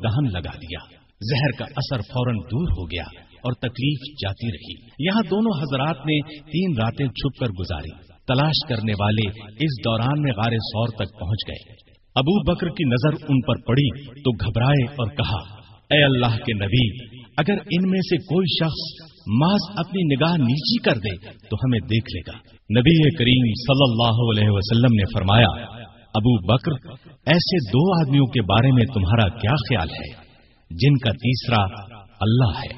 دہن لگا دیا، زہر کا اثر فوراً دور ہو گیا اور تکلیف جاتی رہی۔ یہاں دونوں حضرات نے 3 راتیں چھپ کر گزاری۔ تلاش کرنے والے اس دوران میں غار ثور تک پہنچ گئے۔ ابو بکر کی نظر ان پر پڑی تو گھبرائے اور کہا، اے اللہ کے نبی، اگر ان میں سے کوئی شخص محض اپنی نگاہ نیچی کر دے تو ہمیں دیکھ لے گا۔ نبی کریم صلی اللہ علیہ وسلم نے فرمایا، ابو بکر، ایسے 2 آدمیوں کے بارے میں تمہارا کیا خیال ہے جن کا تیسرا اللہ ہے؟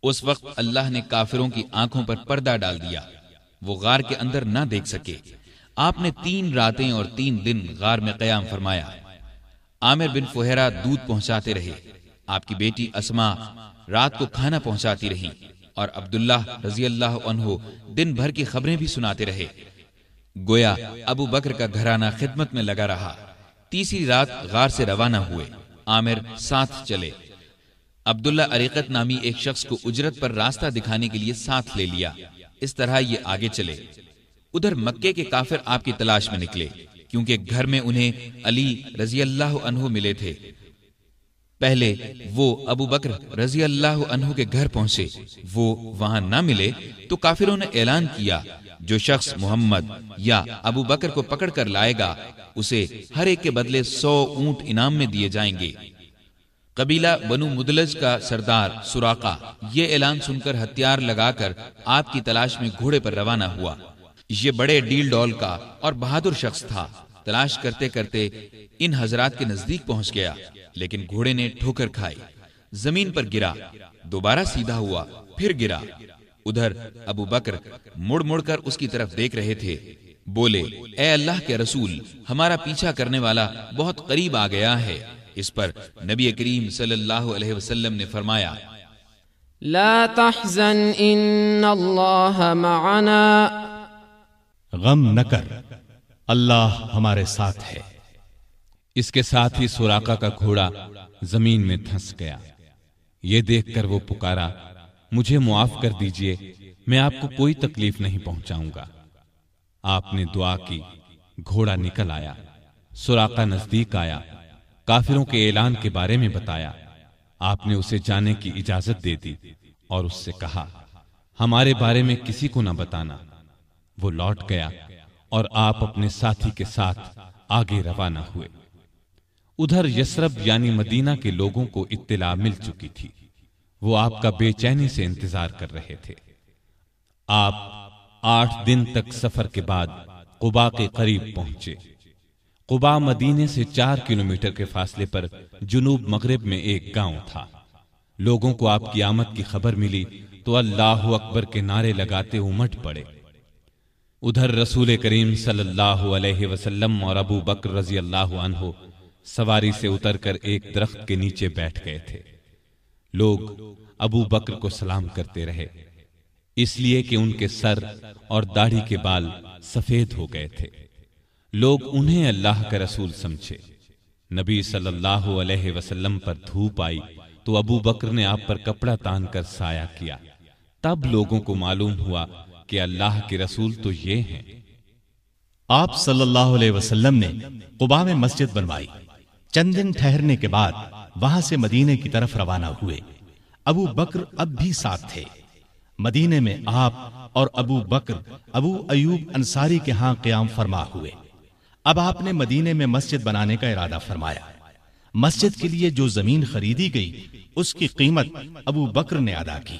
اس وقت اللہ نے کافروں کی آنکھوں پر پردہ ڈال دیا، وہ غار کے اندر نہ دیکھ سکے۔ آپ نے 3 راتیں اور 3 دن غار میں قیام فرمایا۔ عامر بن فہیرہ دودھ پہنچاتے رہے، آپ کی بیٹی اسما رات کو کھانا پہنچاتی رہی، اور عبداللہ رضی اللہ عنہ دن بھر کی خبریں بھی سناتے رہے۔ گویا ابو بکر کا گھرانہ خدمت میں لگا رہا۔ تیسری رات غار سے روانہ ہوئے، عامر ساتھ چلے۔ عبداللہ عریقت نامی ایک شخص کو اجرت پر راستہ دکھانے کے لیے ساتھ لے لیا۔ اس طرح یہ آگے چلے۔ ادھر مکے کے کافر آپ کی تلاش میں نکلے، کیونکہ گھر میں انہیں علی رضی اللہ عنہ ملے تھے۔ پہلے وہ ابو بکر رضی اللہ عنہ کے گھر پہنچے، وہ وہاں نہ ملے تو کافروں نے اعلان کیا، جو شخص محمد یا ابو بکر کو پکڑ کر لائے گا اسے ہر ایک کے بدلے 100 اونٹ انعام میں دیے جائیں گے۔ قبیلہ بنو مدلج کا سردار سراقہ یہ اعلان سن کر ہتھیار لگا کر آپ کی تلاش میں گھوڑے پر روانہ ہوا۔ یہ بڑے ڈیل ڈول کا اور بہادر شخص تھا۔ تلاش کرتے کرتے ان حضرات کے نزدیک پہنچ گیا، لیکن گھوڑے نے ٹھوکر کھائی، زمین پر گرا، دوبارہ سیدھا ہوا، پھر گرا۔ ادھر ابو بکر مڑ مڑ کر اس کی طرف دیکھ رہے تھے۔ بولے، اے اللہ کے رسول، ہمارا پیچھا کرنے والا بہت قریب آ گیا ہے۔ اس پر نبی کریم صلی اللہ علیہ وسلم نے فرمایا، لا تحزن ان اللہ معنا، غم نہ کر، اللہ ہمارے ساتھ ہے۔ اس کے ساتھ ہی سراقہ کا گھوڑا زمین میں دھنس گیا۔ یہ دیکھ کر وہ پکارا، مجھے معاف کر دیجئے، میں آپ کو کوئی تکلیف نہیں پہنچاؤں گا۔ آپ نے دعا کی، گھوڑا نکل آیا، سراقہ نزدیک آیا، کافروں کے اعلان کے بارے میں بتایا۔ آپ نے اسے جانے کی اجازت دے دی اور اس سے کہا، ہمارے بارے میں کسی کو نہ بتانا۔ وہ لوٹ گیا اور آپ اپنے ساتھی کے ساتھ آگے روانہ ہوئے۔ ادھر یثرب یعنی مدینہ کے لوگوں کو اطلاع مل چکی تھی، وہ آپ کا بے چینی سے انتظار کر رہے تھے۔ آپ 8 دن تک سفر کے بعد قباء کے قریب پہنچے۔ قباء مدینے سے 4 کلومیٹر کے فاصلے پر جنوب مغرب میں ایک گاؤں تھا۔ لوگوں کو آپ کی آمد کی خبر ملی تو اللہ اکبر کے نعرے لگاتے امٹ پڑے۔ ادھر رسول کریم صلی اللہ علیہ وسلم اور ابو بکر رضی اللہ عنہ سواری سے اتر کر ایک درخت کے نیچے بیٹھ گئے تھے۔ لوگ ابو بکر کو سلام کرتے رہے، اس لیے کہ ان کے سر اور داڑھی کے بال سفید ہو گئے تھے۔ لوگ انہیں اللہ کا رسول سمجھے۔ نبی صلی اللہ علیہ وسلم پر دھوپ آئی تو ابو بکر نے آپ پر کپڑا تان کر سایہ کیا۔ تب لوگوں کو معلوم ہوا کہ اللہ کے رسول تو یہ ہیں۔ آپ صلی اللہ علیہ وسلم نے قباء میں مسجد بنوائی۔ چند دن ٹھہرنے کے بعد وہاں سے مدینے کی طرف روانہ ہوئے۔ ابو بکر اب بھی ساتھ تھے۔ مدینے میں آپ اور ابو بکر ابو ایوب انصاری کے ہاں قیام فرما ہوئے۔ اب آپ نے مدینے میں مسجد بنانے کا ارادہ فرمایا۔ مسجد کے لیے جو زمین خریدی گئی اس کی قیمت ابو بکر نے ادا کی۔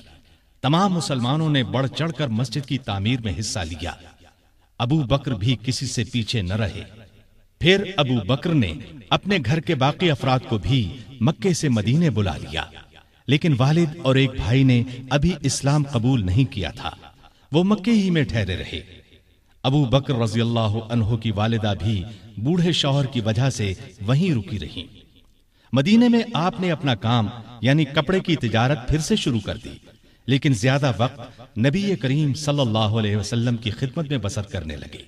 تمام مسلمانوں نے بڑھ چڑھ کر مسجد کی تعمیر میں حصہ لیا۔ ابو بکر بھی کسی سے پیچھے نہ رہے۔ پھر ابو بکر نے اپنے گھر کے باقی افراد کو بھی مکے سے مدینے بلا لیا، لیکن والد اور ایک بھائی نے ابھی اسلام قبول نہیں کیا تھا، وہ مکے ہی میں ٹھہرے رہے۔ ابو بکر رضی اللہ عنہ کی والدہ بھی بوڑھے شوہر کی وجہ سے وہیں رکی رہیں۔ مدینے میں آپ نے اپنا کام یعنی کپڑے کی تجارت پھر سے شروع کر دی، لیکن زیادہ وقت نبی کریم صلی اللہ علیہ وسلم کی خدمت میں بسر کرنے لگے۔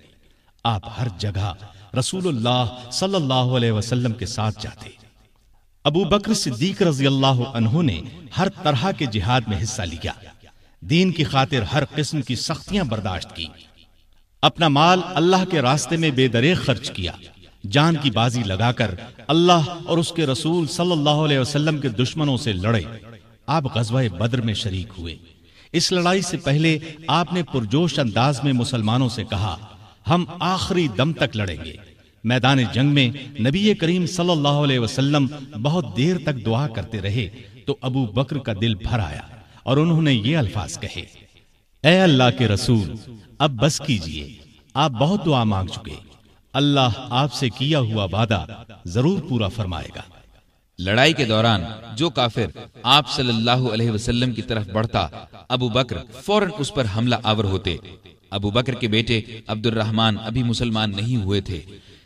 آپ ہر جگہ رسول اللہ صلی اللہ علیہ وسلم کے ساتھ جاتے۔ ابو بکر صدیق رضی اللہ عنہ نے ہر طرح کے جہاد میں حصہ لیا، دین کی خاطر ہر قسم کی سختیاں برداشت کی، اپنا مال اللہ کے راستے میں بے دریغ خرچ کیا، جان کی بازی لگا کر اللہ اور اس کے رسول صلی اللہ علیہ وسلم کے دشمنوں سے لڑے۔ آپ غزوہ بدر میں شریک ہوئے۔ اس لڑائی سے پہلے آپ نے پرجوش انداز میں مسلمانوں سے کہا، ہم آخری دم تک لڑیں گے۔ میدان جنگ میں نبی کریم صلی اللہ علیہ وسلم بہت دیر تک دعا کرتے رہے تو ابو بکر کا دل بھر آیا اور انہوں نے یہ الفاظ کہے، اے اللہ کے رسول، اب بس کیجئے، آپ بہت دعا مانگ چکے، اللہ آپ سے کیا ہوا وعدہ ضرور پورا فرمائے گا۔ لڑائی کے دوران جو کافر آپ صلی اللہ علیہ وسلم کی طرف بڑھتا، ابو بکر فوراً اس پر حملہ آور ہوتے۔ ابو بکر کے بیٹے عبد الرحمن ابھی مسلمان نہیں ہوئے تھے،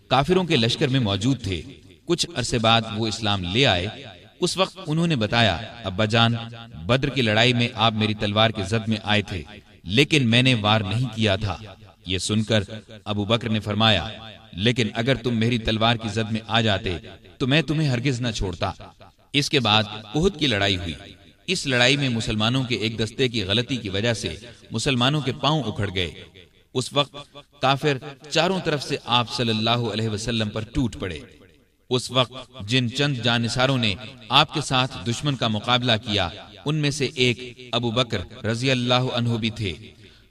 کافروں کے لشکر میں موجود تھے۔ کچھ عرصے بعد وہ اسلام لے آئے۔ اس وقت انہوں نے بتایا، ابا جان، بدر کی لڑائی میں آپ میری تلوار کے زد میں آئے تھے، لیکن میں نے وار نہیں کیا تھا۔ یہ سن کر ابو بکر نے فرمایا، لیکن اگر تم میری تلوار کی زد میں آ جاتے تو میں تمہیں ہرگز نہ چھوڑتا۔ اس کے بعد احد کی لڑائی ہوئی۔ اس لڑائی میں مسلمانوں کے ایک دستے کی غلطی کی وجہ سے مسلمانوں کے پاؤں اکھڑ گئے۔ اس وقت کافر چاروں طرف سے آپ صلی اللہ علیہ وسلم پر ٹوٹ پڑے۔ اس وقت جن چند جانثاروں نے آپ کے ساتھ دشمن کا مقابلہ کیا، ان میں سے ایک ابو بکر رضی اللہ عنہ بھی تھے۔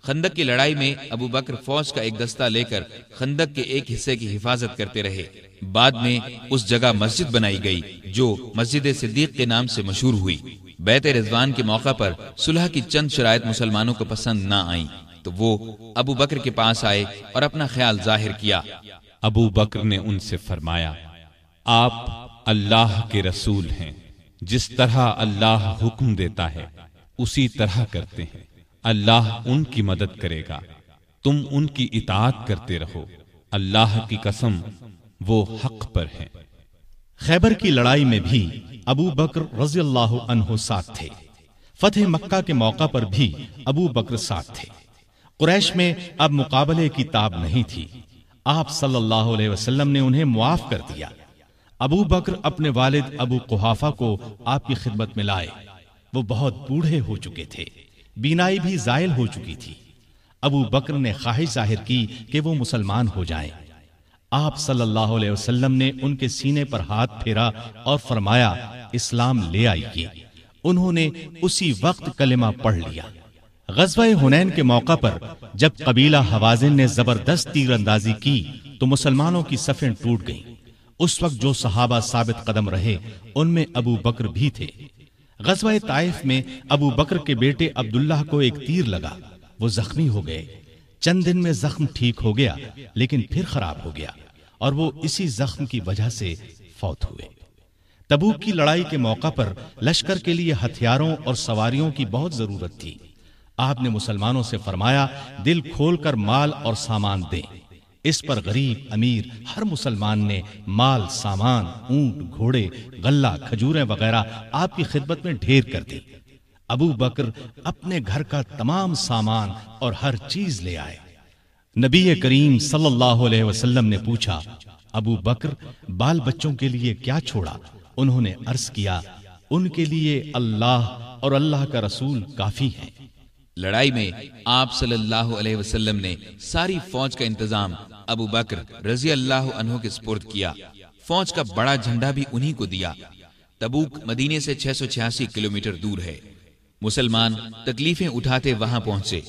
خندق کی لڑائی میں ابو بکر فوج کا ایک دستہ لے کر خندق کے ایک حصے کی حفاظت کرتے رہے۔ بعد میں اس جگہ مسجد بنائی گئی جو مسجد صدیق کے نام سے مشہور ہوئی۔ بیعت رضوان کے موقع پر صلح کی چند شرائط مسلمانوں کو پسند نہ آئیں تو وہ ابو بکر کے پاس آئے اور اپنا خیال ظاہر کیا۔ ابو بکر نے ان سے فرمایا، آپ اللہ کے رسول ہیں، جس طرح اللہ حکم دیتا ہے اسی طرح کرتے ہیں، اللہ ان کی مدد کرے گا، تم ان کی اطاعت کرتے رہو، اللہ کی قسم وہ حق پر ہیں۔ خیبر کی لڑائی میں بھی ابو بکر رضی اللہ عنہ ساتھ تھے۔ فتح مکہ کے موقع پر بھی ابو بکر ساتھ تھے۔ قریش میں اب مقابلے کی تاب نہیں تھی۔ آپ صلی اللہ علیہ وسلم نے انہیں معاف کر دیا۔ ابو بکر اپنے والد ابو قحافہ کو آپ کی خدمت میں لائے۔ وہ بہت بوڑھے ہو چکے تھے، بینائی بھی زائل ہو چکی تھی۔ ابو بکر نے خواہش ظاہر کی کہ وہ مسلمان ہو جائیں۔ آپ صلی اللہ علیہ وسلم نے ان کے سینے پر ہاتھ پھیرا اور فرمایا، اسلام لے آئیے۔ انہوں نے اسی وقت کلمہ پڑھ لیا۔ غزوہ حنین کے موقع پر جب قبیلہ حوازن نے زبردست تیر اندازی کی تو مسلمانوں کی صفیں ٹوٹ گئیں۔ اس وقت جو صحابہ ثابت قدم رہے ان میں ابو بکر بھی تھے۔ غزوہ طائف میں ابو بکر کے بیٹے عبداللہ کو ایک تیر لگا، وہ زخمی ہو گئے۔ چند دن میں زخم ٹھیک ہو گیا لیکن پھر خراب ہو گیا اور وہ اسی زخم کی وجہ سے فوت ہوئے۔ تبوک کی لڑائی کے موقع پر لشکر کے لیے ہتھیاروں اور سواریوں کی بہت ضرورت تھی۔ آپ نے مسلمانوں سے فرمایا، دل کھول کر مال اور سامان دیں۔ اس پر غریب امیر ہر مسلمان نے مال، سامان، اونٹ، گھوڑے، غلہ، کھجوریں وغیرہ آپ کی خدمت میں ڈھیر کر دی۔ ابو بکر اپنے گھر کا تمام سامان اور ہر چیز لے آئے۔ نبی کریم صلی اللہ علیہ وسلم نے پوچھا، ابو بکر بال بچوں کے لیے کیا چھوڑا؟ انہوں نے عرض کیا، ان کے لیے اللہ اور اللہ کا رسول کافی ہیں۔ لڑائی میں آپ صلی اللہ علیہ وسلم نے ساری فوج کا انتظام ابو بکر رضی اللہ عنہ کے سپرد کیا۔ فوج کا بڑا جھنڈا بھی انہی کو دیا۔ تبوک مدینے سے 686 کلومیٹر دور ہے۔ مسلمان تکلیفیں اٹھاتے وہاں پہنچے۔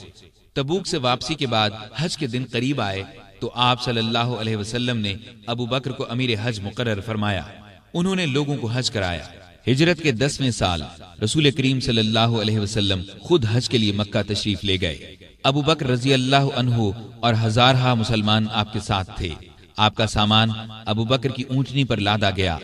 تبوک سے واپسی کے بعد حج کے دن قریب آئے تو آپ صلی اللہ علیہ وسلم نے ابو بکر کو امیر حج مقرر فرمایا۔ انہوں نے لوگوں کو حج کرایا۔ ہجرت کے 10ویں سال رسول کریم صلی اللہ علیہ وسلم خود حج کے لیے مکہ تشریف لے گئے۔ ابو بکر رضی اللہ عنہ اور ہزارہا مسلمان آپ کے ساتھ تھے۔ آپ کا سامان ابو بکر کی اونٹنی پر لادا گیا۔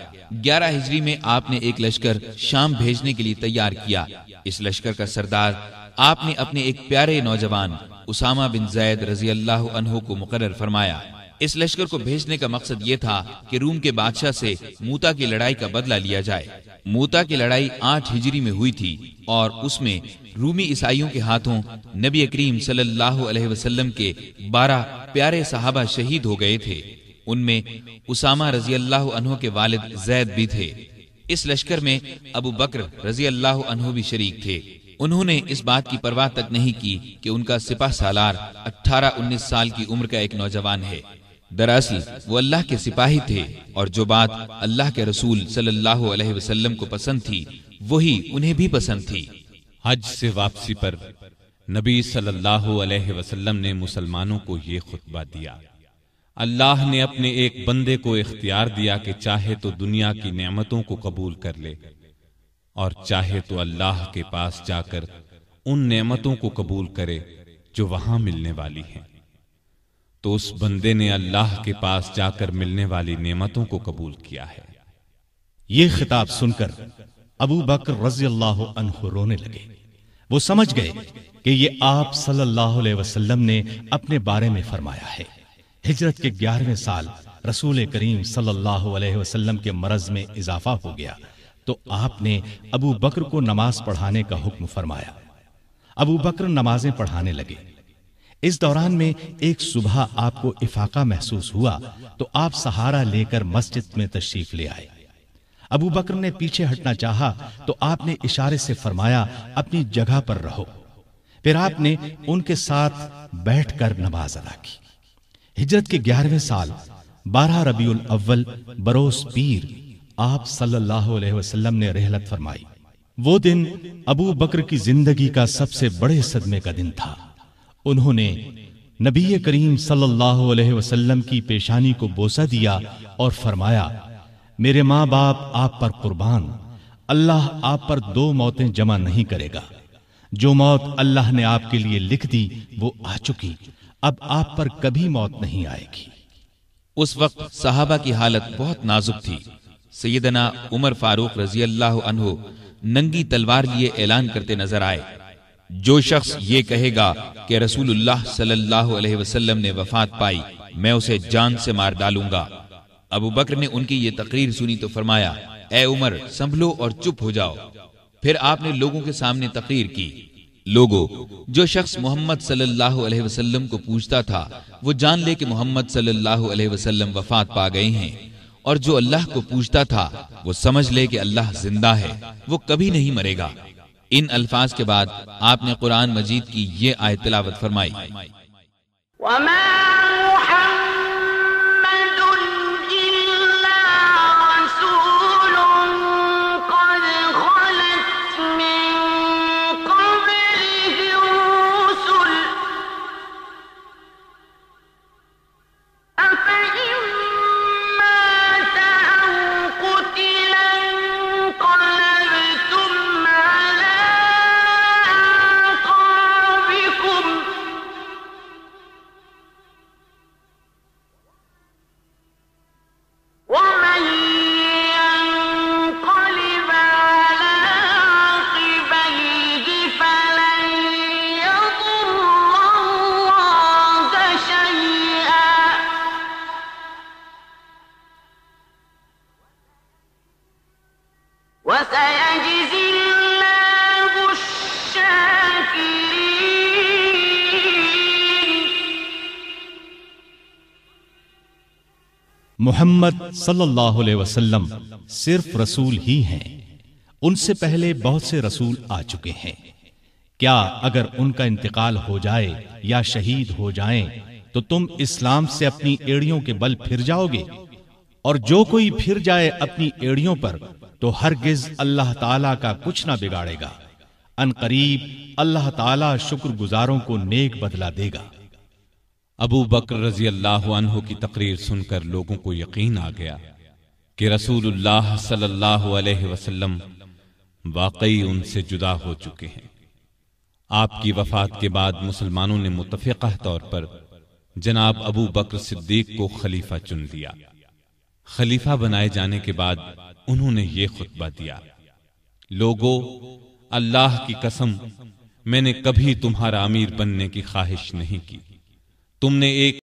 11 ہجری میں آپ نے ایک لشکر شام بھیجنے کے لیے تیار کیا۔ اس لشکر کا سردار آپ نے اپنے ایک پیارے نوجوان اسامہ بن زید رضی اللہ عنہ کو مقرر فرمایا۔ اس لشکر کو بھیجنے کا مقصد یہ تھا کہ روم کے بادشاہ سے موتا کی لڑائی کا بدلہ لیا جائے۔ موتا کی لڑائی 8 ہجری میں ہوئی تھی اور اس میں رومی عیسائیوں کے ہاتھوں نبی کریم صلی اللہ علیہ وسلم کے 12 پیارے صحابہ شہید ہو گئے تھے۔ ان میں اسامہ رضی اللہ عنہ کے والد زید بھی تھے۔ اس لشکر میں ابو بکر رضی اللہ عنہ بھی شریک تھے۔ انہوں نے اس بات کی پرواہ تک نہیں کی کہ ان کا سپہ سالار 18-19 سال کی عمر کا ایک نوجوان ہے۔ دراصل وہ اللہ کے سپاہی تھے اور جو بات اللہ کے رسول صلی اللہ علیہ وسلم کو پسند تھی وہی انہیں بھی پسند تھی۔ حج سے واپسی پر نبی صلی اللہ علیہ وسلم نے مسلمانوں کو یہ خطبہ دیا: اللہ نے اپنے ایک بندے کو اختیار دیا کہ چاہے تو دنیا کی نعمتوں کو قبول کر لے اور چاہے تو اللہ کے پاس جا کر ان نعمتوں کو قبول کرے جو وہاں ملنے والی ہیں۔ تو اس بندے نے اللہ کے پاس جا کر ملنے والی نعمتوں کو قبول کیا ہے۔ یہ خطاب سن کر ابو بکر رضی اللہ عنہ رونے لگے۔ وہ سمجھ گئے کہ یہ آپ صلی اللہ علیہ وسلم نے اپنے بارے میں فرمایا ہے۔ ہجرت کے 11ویں سال رسول کریم صلی اللہ علیہ وسلم کے مرض میں اضافہ ہو گیا تو آپ نے ابو بکر کو نماز پڑھانے کا حکم فرمایا۔ ابو بکر نمازیں پڑھانے لگے۔ اس دوران میں ایک صبح آپ کو افاقہ محسوس ہوا تو آپ سہارا لے کر مسجد میں تشریف لے آئے۔ ابو بکر نے پیچھے ہٹنا چاہا تو آپ نے اشارے سے فرمایا اپنی جگہ پر رہو۔ پھر آپ نے ان کے ساتھ بیٹھ کر نماز ادا کی۔ ہجرت کے 11ویں سال 12 ربیع الاول بروز پیر آپ صلی اللہ علیہ وسلم نے رحلت فرمائی۔ وہ دن ابو بکر کی زندگی کا سب سے بڑے صدمے کا دن تھا۔ انہوں نے نبی کریم صلی اللہ علیہ وسلم کی پیشانی کو بوسہ دیا اور فرمایا: میرے ماں باپ آپ پر قربان، اللہ آپ پر 2 موتیں جمع نہیں کرے گا۔ جو موت اللہ نے آپ کے لیے لکھ دی وہ آ چکی، اب آپ پر کبھی موت نہیں آئے گی۔ اس وقت صحابہ کی حالت بہت نازک تھی۔ سیدنا عمر فاروق رضی اللہ عنہ ننگی تلوار لیے اعلان کرتے نظر آئے: جو شخص یہ کہے گا کہ رسول اللہ صلی اللہ علیہ وسلم نے وفات پائی، میں اسے جان سے مار ڈالوں گا۔ ابو بکر نے ان کی یہ تقریر سنی تو فرمایا: اے عمر، سنبھلو اور چپ ہو جاؤ۔ پھر آپ نے لوگوں کے سامنے تقریر کی: لوگو، جو شخص محمد صلی اللہ علیہ وسلم کو پوچھتا تھا وہ جان لے کہ محمد صلی اللہ علیہ وسلم وفات پا گئے ہیں، اور جو اللہ کو پوچھتا تھا وہ سمجھ لے کہ اللہ زندہ ہے، وہ کبھی نہیں مرے گا۔ ان الفاظ کے بعد آپ نے قرآن مجید کی یہ آیت تلاوت فرمائی: محمد صلی اللہ علیہ وسلم صرف رسول ہی ہیں، ان سے پہلے بہت سے رسول آ چکے ہیں۔ کیا اگر ان کا انتقال ہو جائے یا شہید ہو جائیں تو تم اسلام سے اپنی ایڑیوں کے بل پھر جاؤ گے؟ اور جو کوئی پھر جائے اپنی ایڑیوں پر تو ہرگز اللہ تعالیٰ کا کچھ نہ بگاڑے گا۔ ان قریب اللہ تعالیٰ شکر گزاروں کو نیک بدلہ دے گا۔ ابو بکر رضی اللہ عنہ کی تقریر سن کر لوگوں کو یقین آ گیا کہ رسول اللہ صلی اللہ علیہ وسلم واقعی ان سے جدا ہو چکے ہیں۔ آپ کی وفات کے بعد مسلمانوں نے متفقہ طور پر جناب ابو بکر صدیق کو خلیفہ چن لیا۔ خلیفہ بنائے جانے کے بعد انہوں نے یہ خطبہ دیا: لوگو، اللہ کی قسم، میں نے کبھی تمہارا امیر بننے کی خواہش نہیں کی۔ تم نے ایک